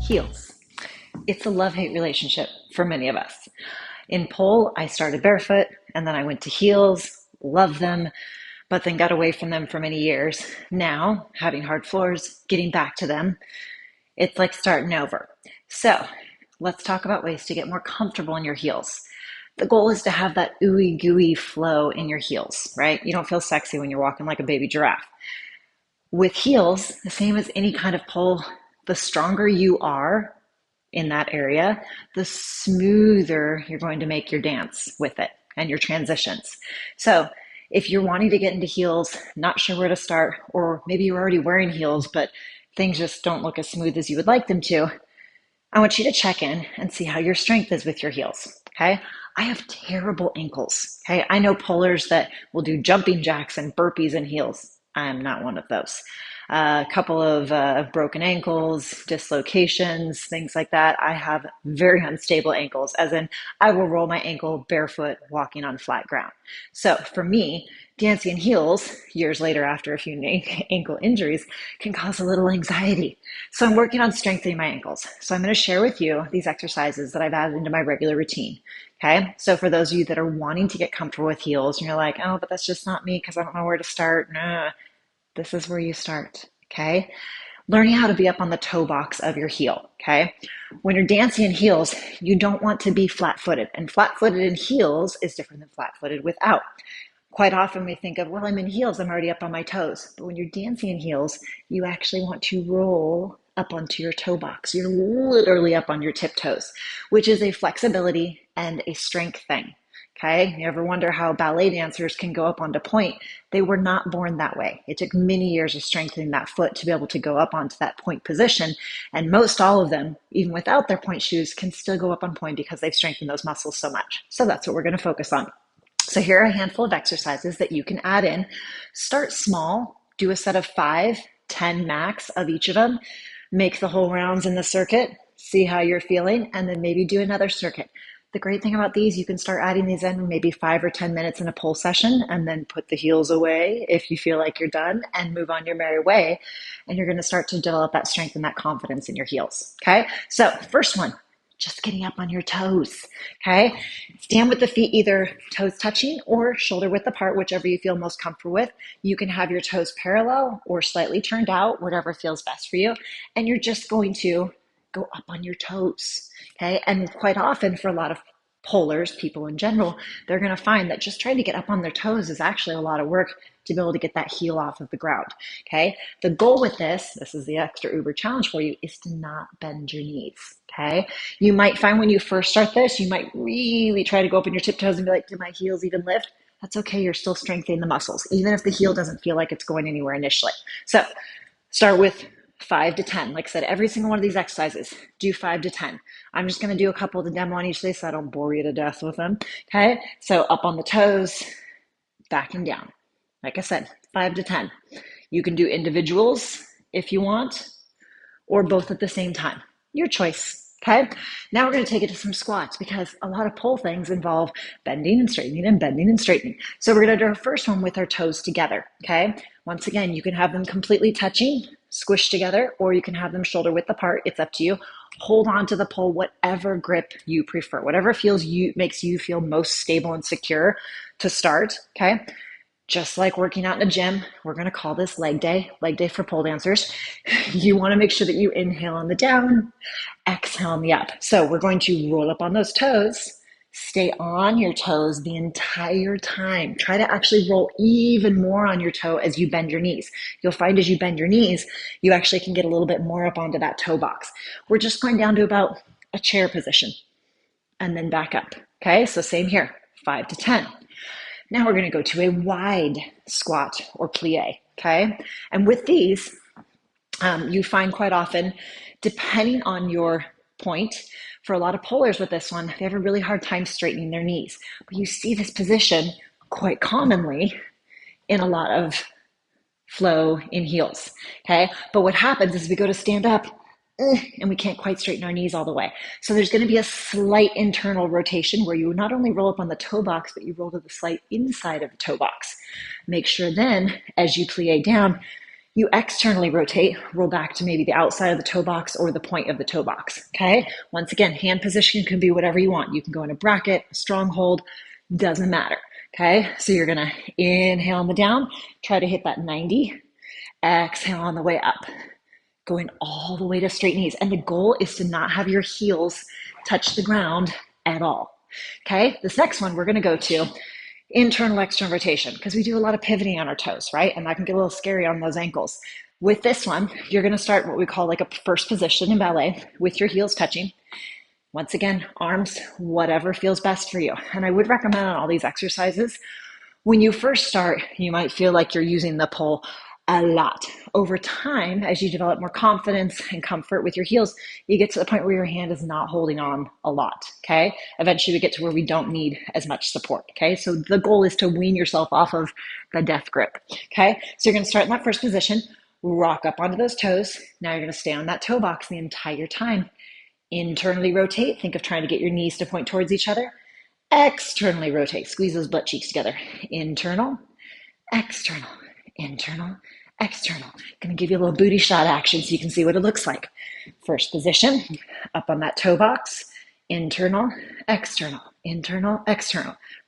Heels. It's a love-hate relationship for many of us. In pole, I started barefoot and then I went to heels, loved them, but then got away from them for many years. Now, having hard floors, getting back to them, it's like starting over. So let's talk about ways to get more comfortable in your heels. The goal is to have that ooey gooey flow in your heels, right? You don't feel sexy when you're walking like a baby giraffe. With heels, the same as any kind of pole, the stronger you are in that area, the smoother you're going to make your dance with it and your transitions. So if you're wanting to get into heels, not sure where to start, or maybe you're already wearing heels, but things just don't look as smooth as you would like them to, I want you to check in and see how your strength is with your heels. Okay. I have terrible ankles. Okay. I know polars that will do jumping jacks and burpees in heels. I'm not one of those. A couple of broken ankles, dislocations, things like that. I have very unstable ankles, as in I will roll my ankle barefoot walking on flat ground. So for me, dancing in heels years later after a few ankle injuries can cause a little anxiety. So I'm working on strengthening my ankles. So I'm going to share with you these exercises that I've added into my regular routine. Okay. So for those of you that are wanting to get comfortable with heels and you're like, oh, but that's just not me because I don't know where to start. Nah, this is where you start. Okay. Learning how to be up on the toe box of your heel. Okay. When you're dancing in heels, you don't want to be flat footed, and flat footed in heels is different than flat footed without. Quite often we think of, well, I'm in heels, I'm already up on my toes. But when you're dancing in heels, you actually want to roll up onto your toe box. You're literally up on your tiptoes, which is a flexibility and a strength thing. Okay. You ever wonder how ballet dancers can go up onto point? They were not born that way. It took many years of strengthening that foot to be able to go up onto that point position. And most all of them, even without their point shoes, can still go up on point because they've strengthened those muscles so much. So that's what we're going to focus on. So here are a handful of exercises that you can add in. Start small, do a set of 5, 10 max of each of them. Make the whole rounds in the circuit, see how you're feeling, and then maybe do another circuit. The great thing about these, you can start adding these in maybe 5 or 10 minutes in a pole session and then put the heels away if you feel like you're done and move on your merry way. And you're going to start to develop that strength and that confidence in your heels. Okay. So first one, just getting up on your toes. Okay. Stand with the feet either toes touching or shoulder width apart, whichever you feel most comfortable with. You can have your toes parallel or slightly turned out, whatever feels best for you. And you're just going to go up on your toes. Okay. And quite often for a lot of polars, people in general, they're going to find that just trying to get up on their toes is actually a lot of work to be able to get that heel off of the ground. Okay. The goal with this is the extra uber challenge for you, is to not bend your knees. Okay. You might find when you first start this, you might really try to go up on your tiptoes and be like, do my heels even lift? That's okay. You're still strengthening the muscles, even if the heel doesn't feel like it's going anywhere initially. So start with 5 to 10. Like I said, every single one of these exercises, do 5 to 10. I'm just going to do a couple of the demo on each day so I don't bore you to death with them. Okay. So up on the toes, back and down. Like I said, 5 to 10. You can do individuals if you want, or both at the same time. Your choice. Okay. Now we're going to take it to some squats because a lot of pole things involve bending and straightening and bending and straightening. So we're going to do our first one with our toes together. Okay. Once again, you can have them completely touching, squished together, or you can have them shoulder width apart. It's up to you. Hold on to the pole, whatever grip you prefer, whatever makes you feel most stable and secure to start. Okay. Just like working out in a gym, we're going to call this leg day for pole dancers. You want to make sure that you inhale on the down, exhale on the up. So we're going to roll up on those toes, stay on your toes the entire time. Try to actually roll even more on your toe as you bend your knees. You'll find as you bend your knees, you actually can get a little bit more up onto that toe box. We're just going down to about a chair position and then back up. Okay, so same here, 5 to 10. Now we're going to go to a wide squat or plie, okay? And with these, you find quite often, depending on your point, for a lot of polars with this one, they have a really hard time straightening their knees. But you see this position quite commonly in a lot of flow in heels, okay? But what happens is we go to stand up, and we can't quite straighten our knees all the way. So there's going to be a slight internal rotation where you not only roll up on the toe box, but you roll to the slight inside of the toe box. Make sure then, as you plie down, You externally rotate, roll back to maybe the outside of the toe box or the point of the toe box. Okay. Once again, hand position can be whatever you want. You can go in a bracket, a stronghold, doesn't matter. Okay. So you're going to inhale on the down, try to hit that 90, exhale on the way up, going all the way to straight knees. And the goal is to not have your heels touch the ground at all. Okay. This next one we're going to go to internal external rotation because we do a lot of pivoting on our toes, right? And that can get a little scary on those ankles. With this one, you're going to start what we call like a first position in ballet with your heels touching. Once again, arms, whatever feels best for you. And I would recommend on all these exercises, when you first start, you might feel like you're using the pole a lot. Over time, as you develop more confidence and comfort with your heels, you get to the point where your hand is not holding on a lot, okay? Eventually we get to where we don't need as much support, okay? So the goal is to wean yourself off of the death grip, okay? So you're gonna start in that first position, rock up onto those toes. Now you're gonna stay on that toe box the entire time. Internally rotate, think of trying to get your knees to point towards each other. Externally rotate, squeeze those butt cheeks together. Internal, external, internal, external. Going to give you a little booty shot action so you can see what it looks like. First position, up on that toe box, internal, external,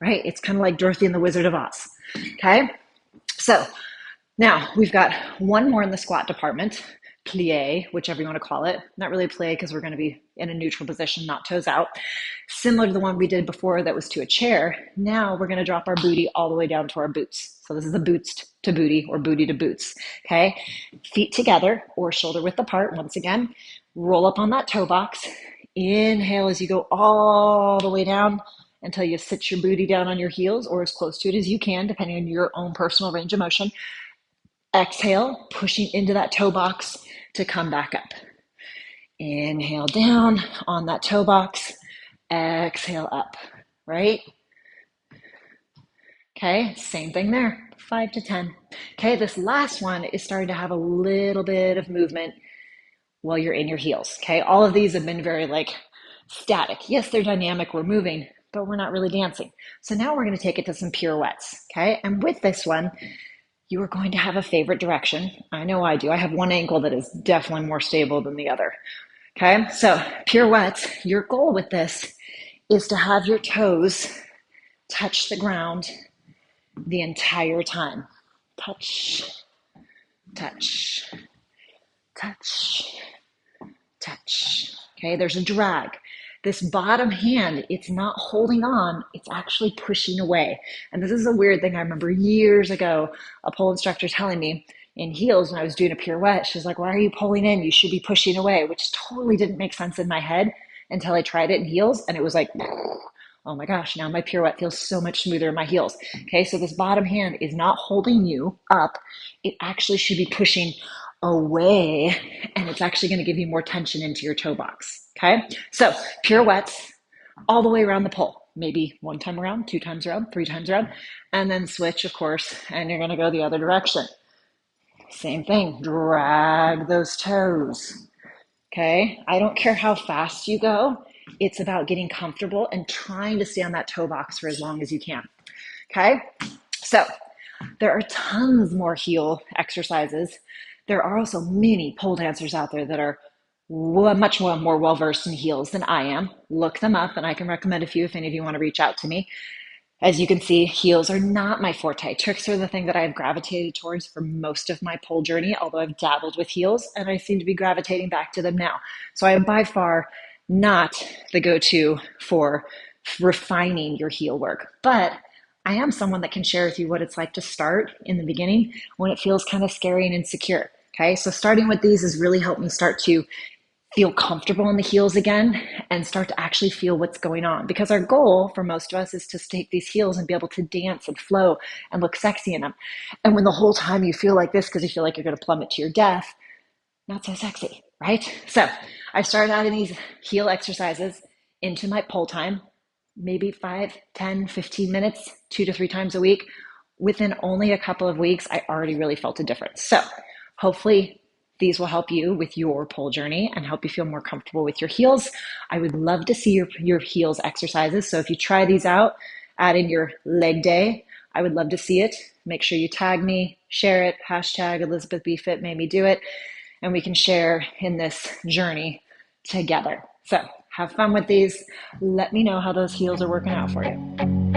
right? It's kind of like Dorothy and the Wizard of Oz, okay? So now we've got one more in the squat department, plie, whichever you want to call it. Not really plie because we're going to be in a neutral position, not toes out. Similar to the one we did before that was to a chair. Now we're going to drop our booty all the way down to our boots. So this is the boots to booty or booty to boots. Okay. Feet together or shoulder width apart. Once again, roll up on that toe box. Inhale as you go all the way down until you sit your booty down on your heels or as close to it as you can, depending on your own personal range of motion. Exhale, pushing into that toe box to come back up. Inhale down on that toe box. Exhale up, right? Okay, same thing there, 5 to 10. Okay, this last one is starting to have a little bit of movement while you're in your heels. Okay, all of these have been very like static. Yes, they're dynamic, we're moving, but we're not really dancing. So now we're going to take it to some pirouettes. Okay, and with this one, you are going to have a favorite direction. I know I do. I have one ankle that is definitely more stable than the other. Okay, so pirouettes, your goal with this is to have your toes touch the ground the entire time. Touch, touch, touch, touch. Okay, there's a drag. This bottom hand, it's not holding on, it's actually pushing away. And this is a weird thing I remember years ago, a pole instructor telling me in heels when I was doing a pirouette, she's like, why are you pulling in? You should be pushing away, which totally didn't make sense in my head until I tried it in heels. And it was like, oh my gosh, now my pirouette feels so much smoother in my heels. Okay, so this bottom hand is not holding you up. It actually should be pushing away, and it's actually going to give you more tension into your toe box. Okay, so pirouettes all the way around the pole, maybe one time around, two times around, three times around, and then switch, of course, and you're going to go the other direction. Same thing, drag those toes. Okay, I don't care how fast you go. It's about getting comfortable and trying to stay on that toe box for as long as you can. Okay, so there are tons more heel exercises. There are also many pole dancers out there that are much more well-versed in heels than I am. Look them up, and I can recommend a few if any of you want to reach out to me. As you can see, heels are not my forte. Tricks are the thing that I've gravitated towards for most of my pole journey, although I've dabbled with heels, and I seem to be gravitating back to them now. So I am by far not the go-to for refining your heel work, but I am someone that can share with you what it's like to start in the beginning when it feels kind of scary and insecure. Okay, so starting with these has really helped me start to feel comfortable in the heels again and start to actually feel what's going on. Because our goal for most of us is to take these heels and be able to dance and flow and look sexy in them. And when the whole time you feel like this because you feel like you're going to plummet to your death, not so sexy, right? So I started adding these heel exercises into my pole time, maybe 5, 10, 15 minutes, 2 to 3 times a week. Within only a couple of weeks, I already really felt a difference. So hopefully these will help you with your pole journey and help you feel more comfortable with your heels. I would love to see your heels exercises. So if you try these out, add in your leg day, I would love to see it. Make sure you tag me, share it, hashtag ElizabethBfit made me do it, and we can share in this journey together. So have fun with these. Let me know how those heels are working out for you.